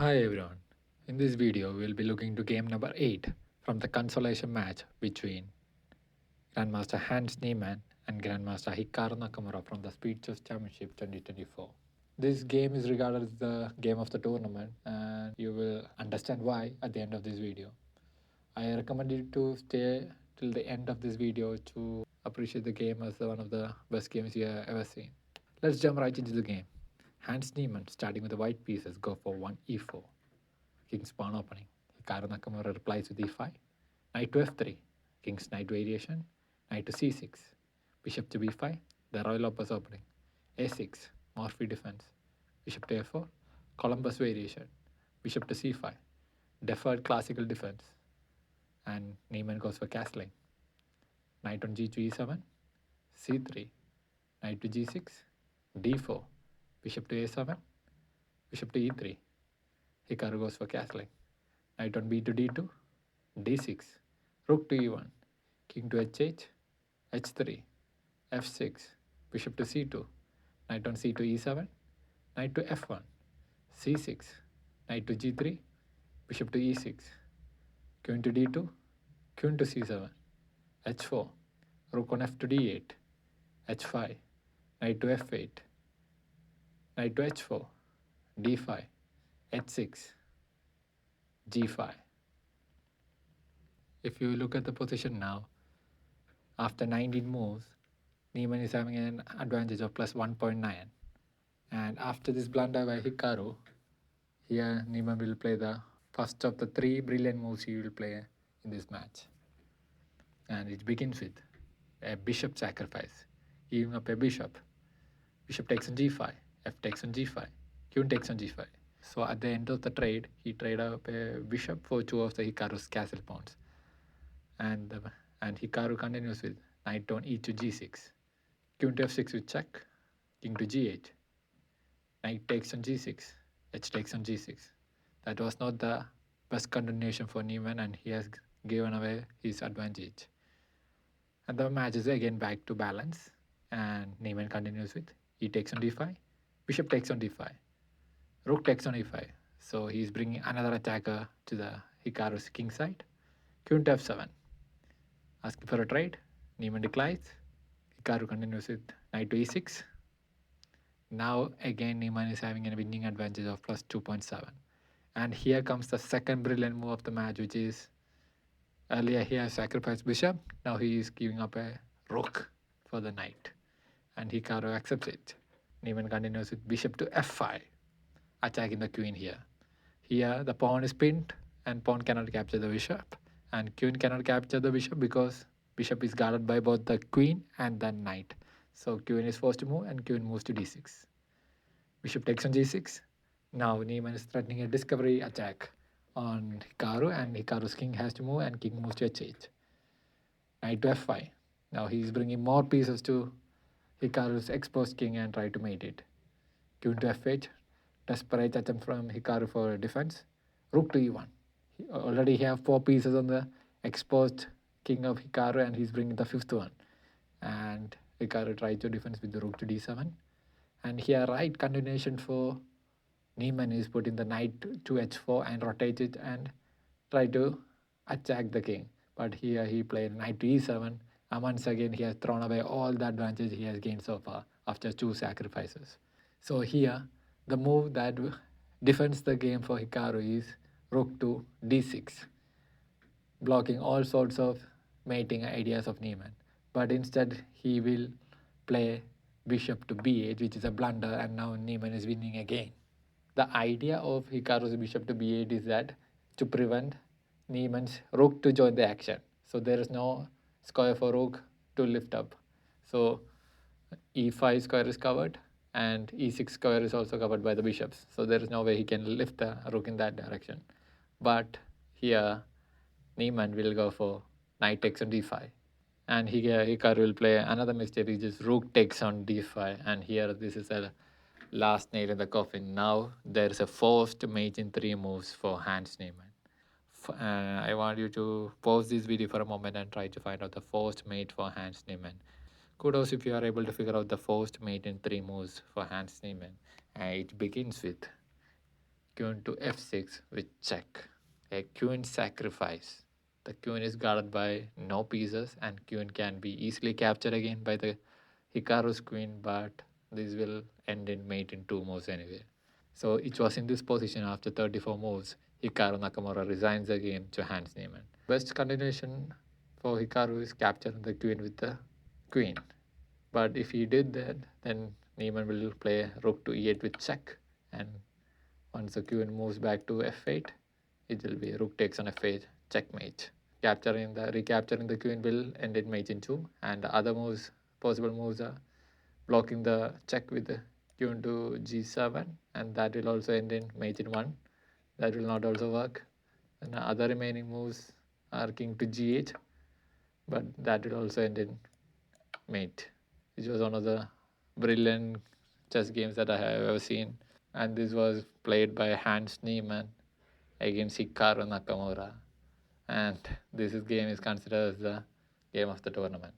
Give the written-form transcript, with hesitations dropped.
Hi everyone. In this video, we'll be looking to game number 8 from the consolation match between Grandmaster Hans Niemann and Grandmaster Hikaru Nakamura from the Speed Chess Championship 2024. This game is regarded as the game of the tournament, and you will understand why at the end of this video. I recommend you to stay till the end of this video to appreciate the game as one of the best games you have ever seen. Let's jump right into the game. Hans Niemann, starting with the white pieces, go for 1 e4. King's pawn opening. Hikaru Nakamura replies with e5. Knight to f3. King's knight variation. Knight to c6. Bishop to b5. The Royal Opus opening. a6. Morphy defense. Bishop to f4. Columbus variation. Bishop to c5. Deferred classical defense. And Niemann goes for castling. Knight on g2 e7. c3. Knight to g6. d4. Bishop to a7. Bishop to e3. Hikaru goes for castling. Knight on b to d2, d6, rook to e1, king to h8, h3, f6, bishop to c2, knight on c to e7, knight to f1, c6, knight to g3, bishop to e6, queen to d2, queen to c7, h4, rook on f to d8, h5, knight to f8, knight to h4, d5, h6, g5. If you look at the position now, after 19 moves, Niemann is having an advantage of plus 1.9. And after this blunder by Hikaru, here Niemann will play the first of the 3 brilliant moves he will play in this match. And it begins with a bishop sacrifice, giving up a bishop. Bishop takes on g5, f takes on g5, queen takes on g5. So at the end of the trade, he traded up a bishop for 2 of the Hikaru's castle pawns. And Hikaru continues with knight on e to g6, queen to f6 with check, king to g8, knight takes on g6, h takes on g6. That was not the best continuation for Niemann, and he has given away his advantage. And the match is again back to balance, and Niemann continues with e takes on d5, bishop takes on d5, rook takes on e5. So he's bringing another attacker to the Hikaru's king side, queen to f7. Asking for a trade, Niemann declines. Hikaru continues with knight to e6. Now again Niemann is having a winning advantage of plus 2.7. And here comes the second brilliant move of the match, which is earlier he has sacrificed bishop. Now he is giving up a rook for the knight. And Hikaru accepts it. Niemann continues with bishop to f5, attacking the queen here. Here the pawn is pinned and pawn cannot capture the bishop. And queen cannot capture the bishop because bishop is guarded by both the queen and the knight. So queen is forced to move and queen moves to d6. Bishop takes on g6. Now Niemann is threatening a discovery attack on Hikaru, and Hikaru's king has to move and king moves to h8. Knight to f5. Now he is bringing more pieces to Hikaru's exposed king and try to mate it. Queen to f8. Desperate attempt from Hikaru for defense. Rook to e1. Already he have 4 pieces on the exposed king of Hikaru, and he's bringing the 5th one. And Hikaru tried to defend with the rook to d7. And here right continuation for Niemann is putting the knight to h4 and rotate it and try to attack the king. But here he played knight to e7, and once again he has thrown away all the advantage he has gained so far after 2 sacrifices. So here the move that defends the game for Hikaru is rook to d6, blocking all sorts of mating ideas of Niemann. But instead he will play bishop to b8, which is a blunder, and now Niemann is winning again. The idea of Hikaru's bishop to b8 is that to prevent Niemann's rook to join the action. So there is no square for rook to lift up. So e5 square is covered and e6 square is also covered by the bishops. So there is no way he can lift the rook in that direction. But here Niemann will go for knight takes on d5. And here Hikaru will play another mistake, which is rook takes on d5. And here this is a last nail in the coffin. Now there is a forced mate in 3 moves for Hans Niemann. I want you to pause this video for a moment and try to find out the forced mate for Hans Niemann. Kudos if you are able to figure out the forced mate in 3 moves for Hans Niemann. It begins with queen to f6 with check, a queen sacrifice. The queen is guarded by no pieces, and queen can be easily captured again by the Hikaru's queen, but this will end in mate in 2 moves anyway. So it was in this position after 34 moves. Hikaru Nakamura resigns the game to Hans Niemann. Best continuation for Hikaru is capturing the queen with the queen. But if he did that, then Niemann will play rook to e8 with check, and once the queen moves back to f8, it will be rook takes on f8, checkmate. Recapturing the queen will end in mate in 2, and the other possible moves are blocking the check with the queen to g7, and that will also end in mate in 1. That will not also work. And the other remaining moves are king to g8, but that will also end in mate, which was one of the brilliant chess games that I have ever seen. And this was played by Hans Niemann against Hikaru Nakamura. And this game is considered as the game of the tournament.